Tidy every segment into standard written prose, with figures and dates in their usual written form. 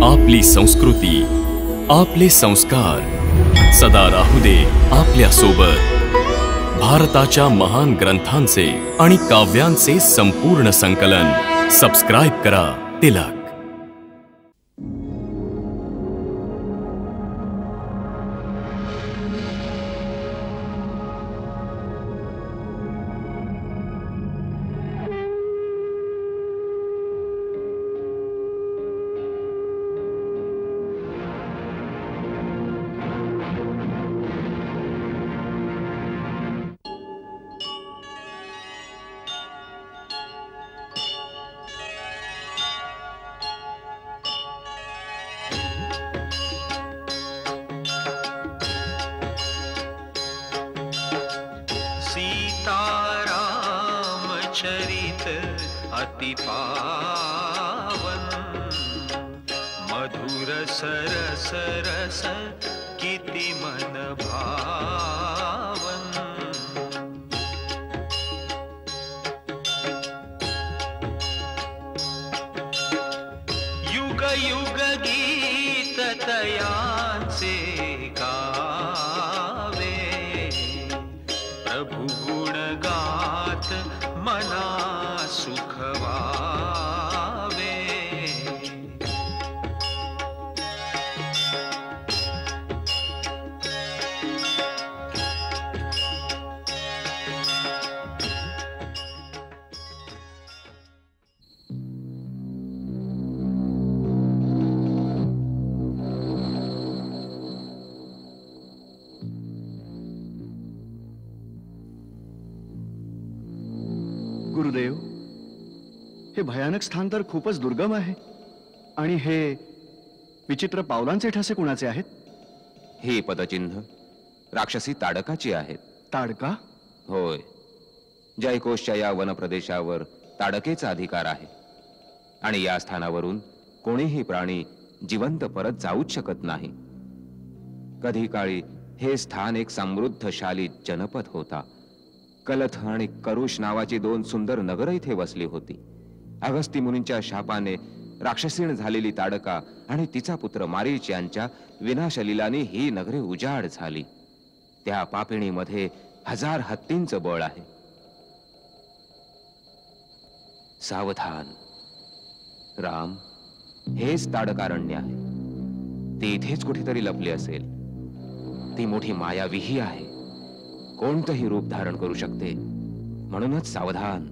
आपली संस्कृती, आपले संस्कार सदा राहू दे आपल्या सोबत। भारताच्या महान ग्रंथांचे आणि काव्यांचे संपूर्ण संकलन सबस्क्राइब करा तिलक। चरित अति पावन, मधुर सरस रस किति मन भावन। युग युग गीत तयांचे गावे, प्रभु गुण गात मना सुख वावे। गुरुदेव, हे भयानक स्थान तर खूपच दुर्गम आहे। आणि हे विचित्र पावलांचे ठसे कुणाचे आहेत? ही पदचिन्ह राक्षसी ताडकाची आहेत। ताडका? होय, जयकोशच्या या वनप्रदेशावर ताडकेचा अधिकार आहे आणि या स्थानावरून कोणीही प्राणी जिवंत परत जाऊच शकत नाही। कधी काळी हे स्थान एक समृद्धशाली जनपद होता। कलथ आणि करुष नावाची दोन सुंदर नगर इथे वसली होती। अगस्ती मुनींच्या शापाने राक्षसीण झालेली ताडका आणि तिचा पुत्र मारीच यांच्या विनाशलीलाने ही नगरे उजाड झाली। त्या पापिणीमध्ये 1000 हत्तींचं बळ आहे। सावधान राम, हेच ताडकारण्य आहे। ती इथेच कुठेतरी लपली असेल। ती मोठी मायावीही आहे, कोणतंही रूप धारण करू शकते, म्हणूनच सावधान।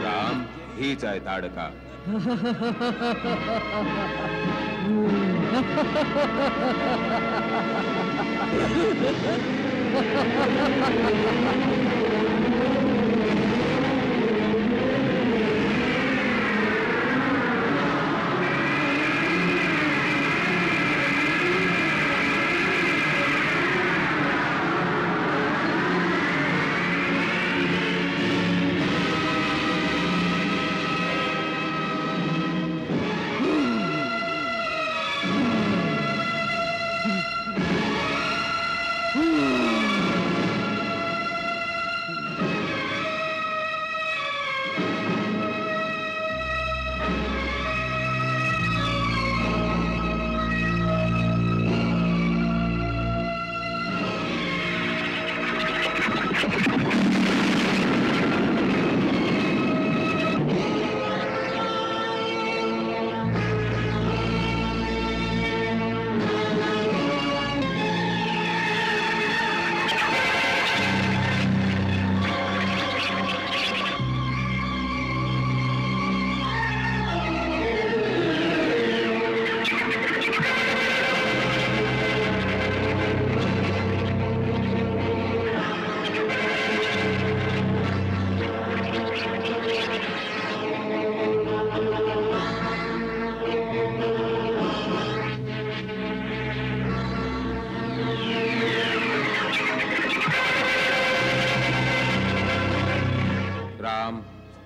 राम, हीच आहे ताडका।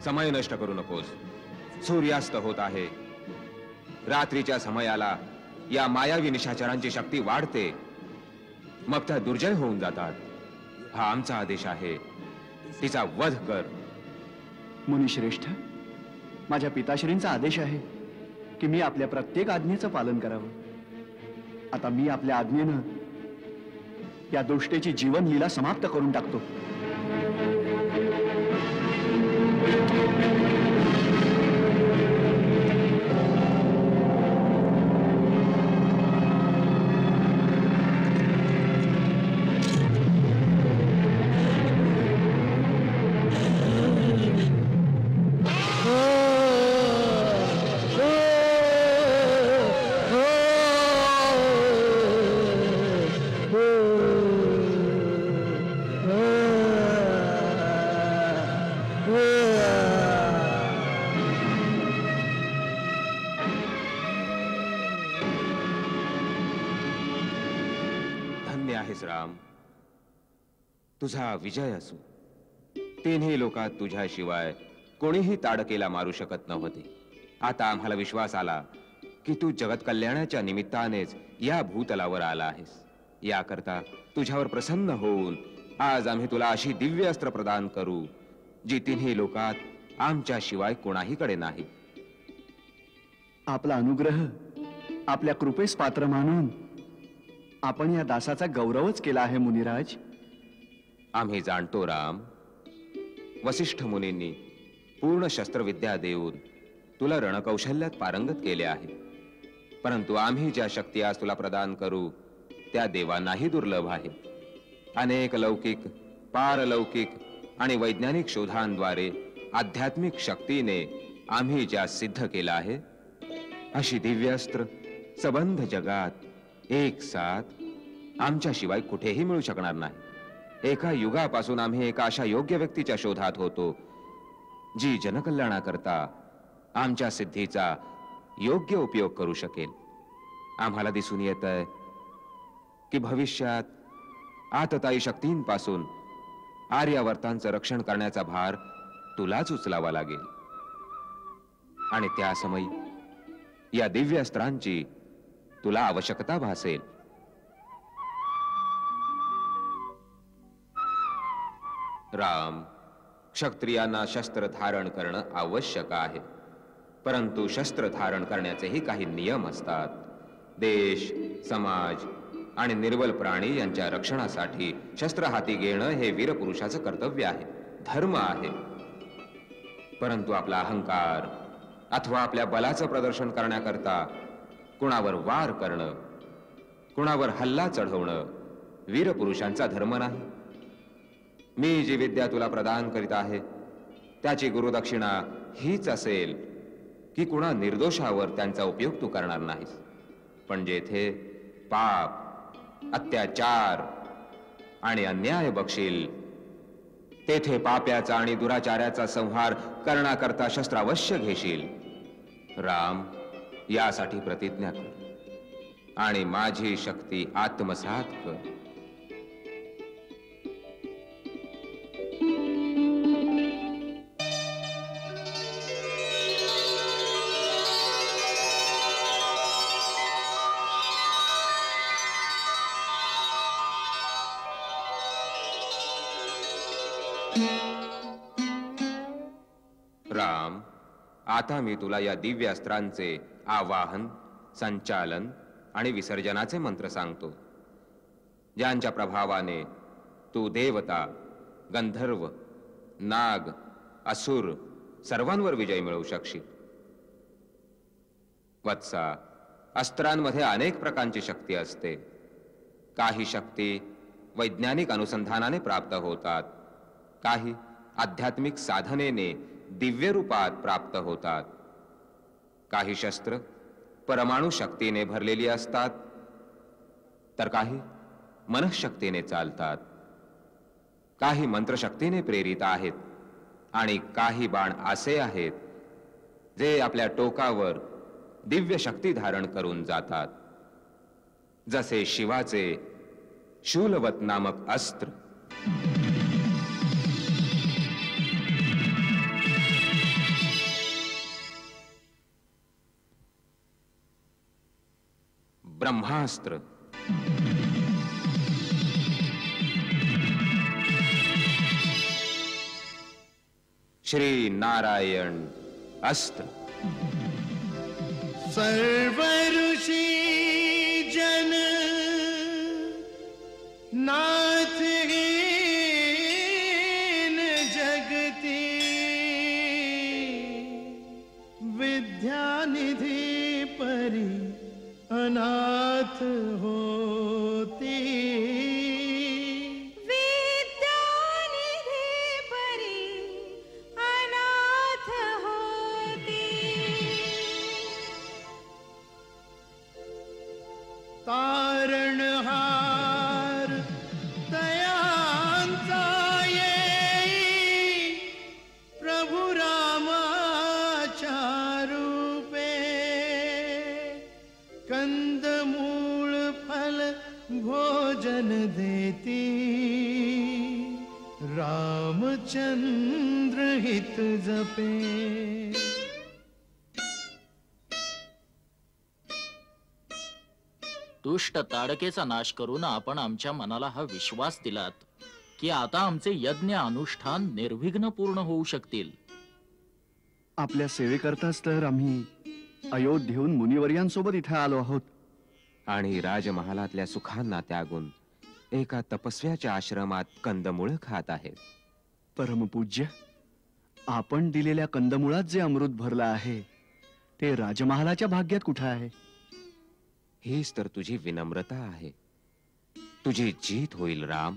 समय नष्ट करू नकोस. सूर्यास्त होत आहे. रात्रीच्या समयाला या मायावी निशाचरांची शक्ती वाढते, मग त्या दुर्जय होऊन जातात. हा आमचा आदेश आहे. तिचा वध कर. मुनिश्रेष्ठ, माझ्या पिताश्रींचा आदेश आहे की मी आपल्या प्रत्येक आज्ञेचं पालन करावं. आता मी आपल्या आज्ञेनं या दुष्टेची जीवन लीला समाप्त करून टाकतो. राम, तुझा विजय असो. तिन्ही लोकात तुझ्याशिवाय कोणीही ताडकेला मारू शकत नव्हते. आता आम्हाला विश्वास आला की तू जगत कल्याणाच्या निमित्तानेच या भूतलावर आला आहेस. याकरता तुझ्यावर प्रसन्न होऊन आज आम्ही तुला अशी दिव्य अस्त्र प्रदान करू जी तिन्ही लोकात आमच्या शिवाय कोणाहीकडे नाही. आपला अनुग्रह, आपल्या कृपेस पात्र मानून आपण या दासाचा गौरवच केला आहे मुनिराज. आम्ही जाणतो राम, वसिष्ठ मुनींनी पूर्ण शस्त्रविद्या देऊन तुला रणकौशल्यात पारंगत केले आहे. परंतु आम्ही ज्या शक्ती आज तुला प्रदान करू त्या देवांनाही दुर्लभ आहे. अनेक लौकिक, पारलौकिक आणि वैज्ञानिक शोधांद्वारे आध्यात्मिक शक्तीने आम्ही ज्या सिद्ध केला आहे अशी दिव्य अस्त्र सबंध जगात एक साथ आमच्या शिवाय कुठेही मिळू शकणार नाही. एका युगापासून आम्ही एका अशा योग्य व्यक्तीच्या शोधात होतो जी जनकल्याणाकरता आमच्या सिद्धीचा योग्य उपयोग करू शकेल. आम्हाला दिसून येतंय की भविष्यात आततायी शक्तींपासून आर्यावर्तांचं रक्षण करण्याचा भार तुलाच उचलावा लागेल. आणि त्या समयी या दिव्य अस्त्रांची तुला आवश्यकता भासेल. राम, क्षत्रियांना शस्त्र धारण करणं आवश्यक आहे, परंतु शस्त्र धारण करण्याचेही काही नियम असतात. देश, समाज आणि निर्बल प्राणी यांच्या रक्षणासाठी शस्त्र हाती घेणं हे वीरपुरुषाचं कर्तव्य आहे, धर्म आहे. परंतु आपला अहंकार अथवा आपल्या बलाचं प्रदर्शन करण्याकरता कुणावर वार करणं, कुणावर हल्ला चढवणं वीरपुरुषांचा धर्म नाही. मी जी विद्या तुला प्रदान करीत आहे त्याची गुरुदक्षिणा हीच असेल की कुणा निर्दोषावर त्यांचा उपयोग तू करणार नाहीस. पण जेथे पाप, अत्याचार आणि अन्याय बक्षील तेथे पाप्याचा आणि दुराचार्याचा संहार करण्याकरता शस्त्र अवश्य घेशील. राम, यासाठी प्रतिज्ञा कर आणि माझी शक्ती आत्मसात कर. राम, आता मी तुला या दिव्य अस्त्रांचे आवाहन, संचालन आणि विसर्जनाचे मंत्र सांगतो, ज्यांच्या प्रभावाने तू देवता, गंधर्व, नाग, असुर सर्वांवर विजय मिळवू शकशील. वत्सा, अस्त्रांमध्ये अनेक प्रकारची शक्ती असते. काही शक्ती वैज्ञानिक अनुसंधानाने प्राप्त होतात, काही आध्यात्मिक साधनेने दिव्य रूपात प्राप्त होतात. काही शस्त्र परमाणु शक्तीने भरलेली असतात, तर काही मनःशक्तीने चालतात. काही मंत्रशक्तीने प्रेरित आहेत आणि काही बाण असे आहेत जे आपल्या टोकावर दिव्य शक्ती धारण करून जातात, जसे शिवाचे शूलवत नामक अस्त्र. ब्रह्मास्त्र. श्री नारायण अस्त्र. सर्व ऋषी जन नाथ हीन जगती विद्यानिधि परि अनाथ होती. तारणहार दयांचा येई प्रभु रामाच्या रूपे. कंदमूळ फल भोजन देती रामचंद्र हित जपे. दुष्ट ताडकेचा नाश करून आपण आमच्या मनाला हा विश्वास दिलात की आता आमचे यज्ञ अनुष्ठान निर्विघ्न पूर्ण होऊ शकतील. आपल्या सेवेकरताच तर आम्ही अयोध्येहून मुनिवर्यांसोबत इथे आलो आहोत. आणि राजमहालातल्या सुखांना त्यागून एका तपस्व्याच्या आश्रमात कंदमुळ खात आहेत. परमपूज्य, आपण दिलेल्या कंदमुळात जे अमृत भरलं आहे ते राजमहालाच्या भाग्यात कुठं आहे? हीच तर तुझी विनम्रता आहे. तुझी जीत होईल राम.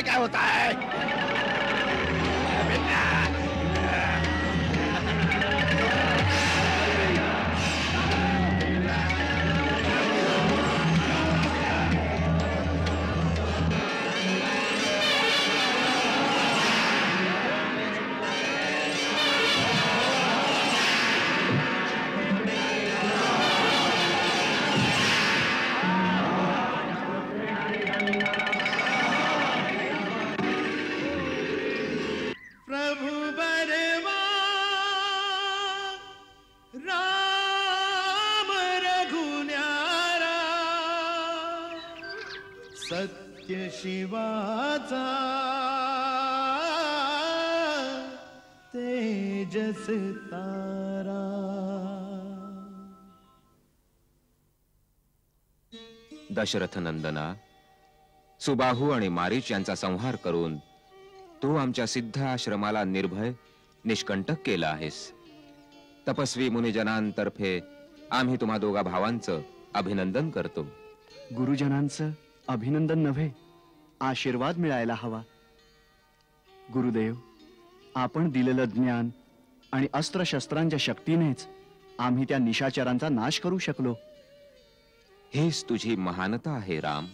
क्या होता है? सत्य शिवाचा तेजस तारा. दशरथ नंदना, सुबाहू आणि मारीच यांचा संहार करून तू आमच्या सिद्ध आश्रमाला निर्भय निष्कंटक केला आहेस. तपस्वी मुनिजनांतर्फे आम्ही तुम्हा दोघा भावांचं अभिनंदन करतो. गुरुजनांचं अभिनंदन नव्हे, आशीर्वाद मिळायला हवा. गुरुदेव, आपण दिलेलं ज्ञान आणि अस्त्रशस्त्रांच्या शक्तीनेच आम्ही त्या निशाचरांचा नाश करू शकलो. हेच तुझी महानता आहे राम.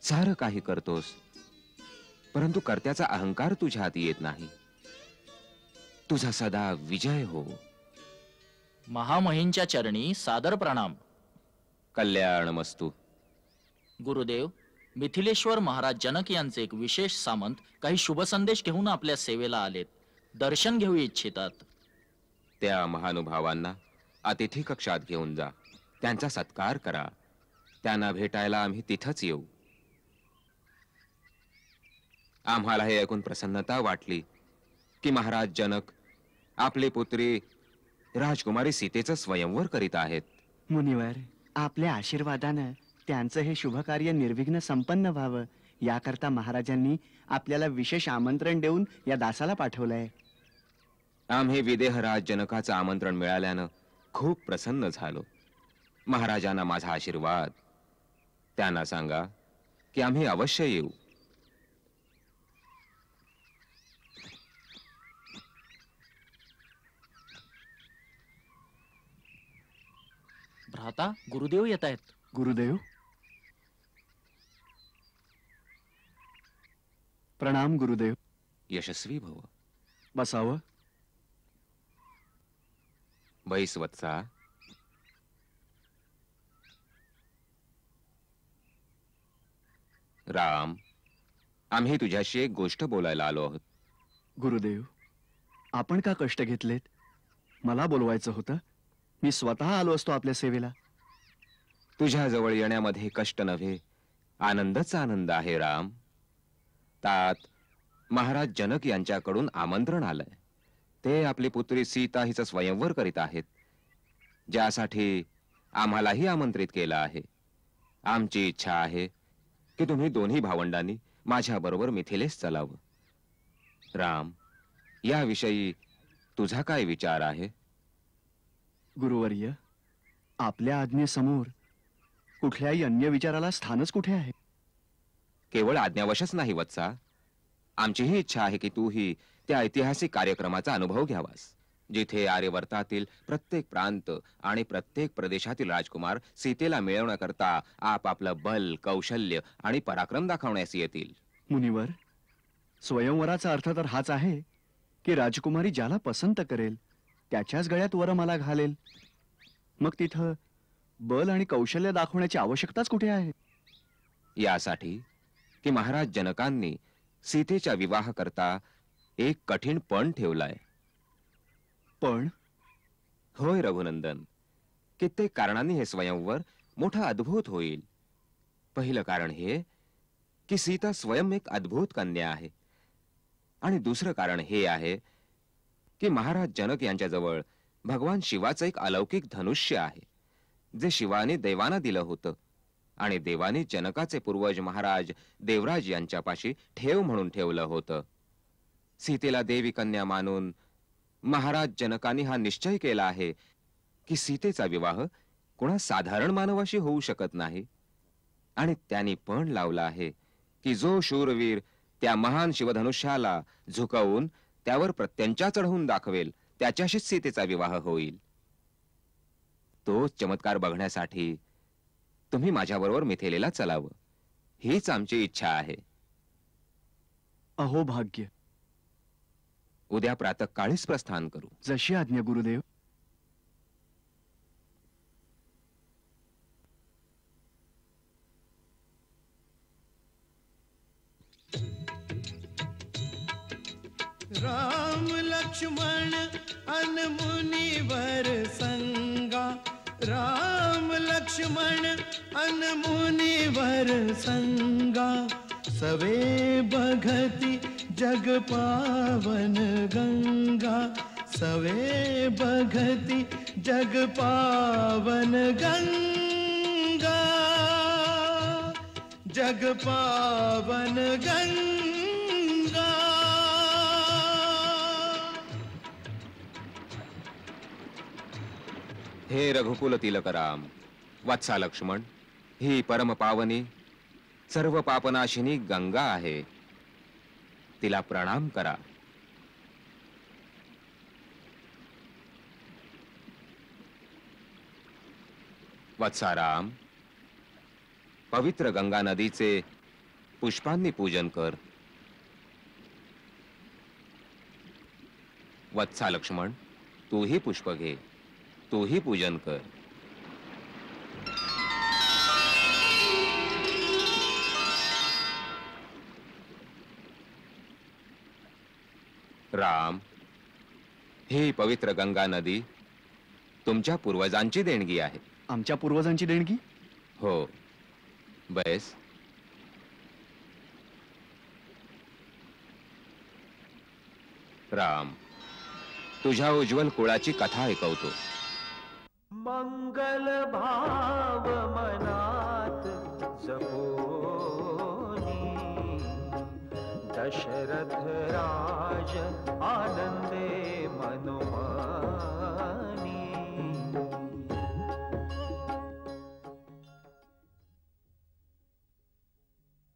सारं काही करतोस, परंतु कर्त्याचा अहंकार तुझ्या हाती येत नाही. तुझा सदा विजय हो. महामहिंच्या चरणी सादर प्रणाम. कल्याणमस्तु. गुरुदेव, मिथिलेश्वर महाराज जनक यांचे एक विशेष सामंत काही शुभ संदेश घेऊन आपल्या सेवेला आलेत. दर्शन घेऊ इच्छितात. त्या महानुभावांना अतिथी कक्षात घेऊन जा, त्यांचा सत्कार करा. त्यांना भेटायला आम्ही तिथंच येऊ. आम्हाला हे ऐकून प्रसन्नता वाटली की महाराज जनक आपली पुत्री राजकुमारी सीतेचं स्वयंवर करीत आहेत. मुनिवर, आपल्या आशीर्वादानं त्यांचं हे शुभ कार्य निर्विघ्न संपन्न व्हावं याकरता महाराजांनी आपल्याला विशेष आमंत्रण देऊन या दासाला पाठवलंय. आम्ही विदेहराज जनकाचं आमंत्रण मिळाल्यानं खूप प्रसन्न झालो. महाराजांना माझा आशीर्वाद. त्यांना सांगा की आम्ही अवश्य येऊ. भ्राता, गुरुदेव येत आहेत. गुरुदेव, प्रणाम गुरुदेव. यशस्वी भव. बसावं. बैस वत्सा. राम, आम्ही तुझ्याशी एक गोष्ट बोलायला आलो आहोत. गुरुदेव, आपण का कष्ट घेतलेत? मला बोलवायचं होतं. मी स्वतः आलो असतो आपल्या सेवेला. तुझ्या जवळ येण्यामध्ये कष्ट नव्हे, आनंदच आनंद आहे राम. तात महाराज जनक यांच्याकडून आमंत्रण आलंय. ते आपली पुत्री सीता हिचं स्वयंवर करीत आहेत, ज्यासाठी आम्हालाही आमंत्रित केलं आहे. आमची इच्छा आहे की तुम्ही दोन्ही भावंडांनी माझ्या बरोबर मिथिलेस चलावं. राम, याविषयी तुझा काय विचार आहे? गुरुवर्य, आपल्या आज्ञेसमोर कुठल्याही अन्य विचाराला स्थानच कुठे आहे? केवळ आज्ञावशच नाही वत्सा, आमचीही इच्छा आहे की तूही त्या ऐतिहासिक कार्यक्रमाचा अनुभव घ्यावास, जिथे आर्यवर्तातील प्रत्येक प्रांत आणि प्रत्येक प्रदेशातील राजकुमार सीतेला मिळवण्याकरता आपापलं बल, कौशल्य आणि पराक्रम दाखवण्यास येतील. मुनिवर, स्वयंवराचा अर्थ तर हाच आहे की राजकुमारी ज्याला पसंत करेल त्याच्याच गळ्यात वरमाला घालेल. मग तिथं बल आणि कौशल्य दाखवण्याची आवश्यकताच कुठे आहे? यासाठी की महाराज जनकांनी सीतेच्या विवाह करता एक कठीण पण ठेवलाय. पण होय रघुनंदन, कित्येक कारणांनी हे स्वयंवर मोठा अद्भुत होईल. पहिलं कारण हे की सीता स्वयं एक अद्भुत कन्या आहे, आणि दुसरं कारण हे आहे की महाराज जनक यांच्याजवळ भगवान शिवाचं एक अलौकिक धनुष्य आहे, जे शिवाने देवांना दिलं होतं, आणि देवाने जनकाचे पूर्वज महाराज देवराज यांच्यापाशी ठेव म्हणून ठेवलं होतं. सीतेला देवी कन्या मानून महाराज जनकांनी हा निश्चय केला आहे की सीतेचा विवाह कोणा साधारण मानवाशी होऊ शकत नाही, आणि त्यांनी पण लावला आहे की जो शूरवीर त्या महान शिवधनुष्याला झुकवून त्यावर प्रत्यंचा चढवून दाखवेल त्याच्याशीच सीतेचा विवाह होईल. तोच चमत्कार बघण्यासाठी तुम्ही माझ्याबरोबर मिथिलेला चलावं, हीच आमची इच्छा आहे. अहो भाग्य. उद्या प्रातःकाळीच प्रस्थान करू. जशी आज्ञा गुरुदेव. राम लक्ष्मण अन मुनिवर संगा, राम लक्ष्मण अन मुनिवर संगा, सवे बघती जग पावन गंगा, सवे बघती जग पावन गंगा, जग पावन गंगा. हे रघुकुल तिलकराम, वत्सा लक्ष्मण, ही परम पावनी सर्व पापनाशिनी गंगा आहे. तिला प्रणाम करा. वत्साराम, पवित्र गंगा नदीचे पुष्पांनी पूजन कर. वत्सा लक्ष्मण, तूही पुष्प घे, तूही पूजन कर. राम, ही पवित्र गंगा नदी तुमच्या पूर्वजांची देणगी आहे. आमच्या पूर्वजांची देणगी? हो. बैस. राम, तुझ्या उज्ज्वल कुळाची कथा ऐकवतो. मंगल भाव मनात जपोनी दशरथ राज आनंदे मनो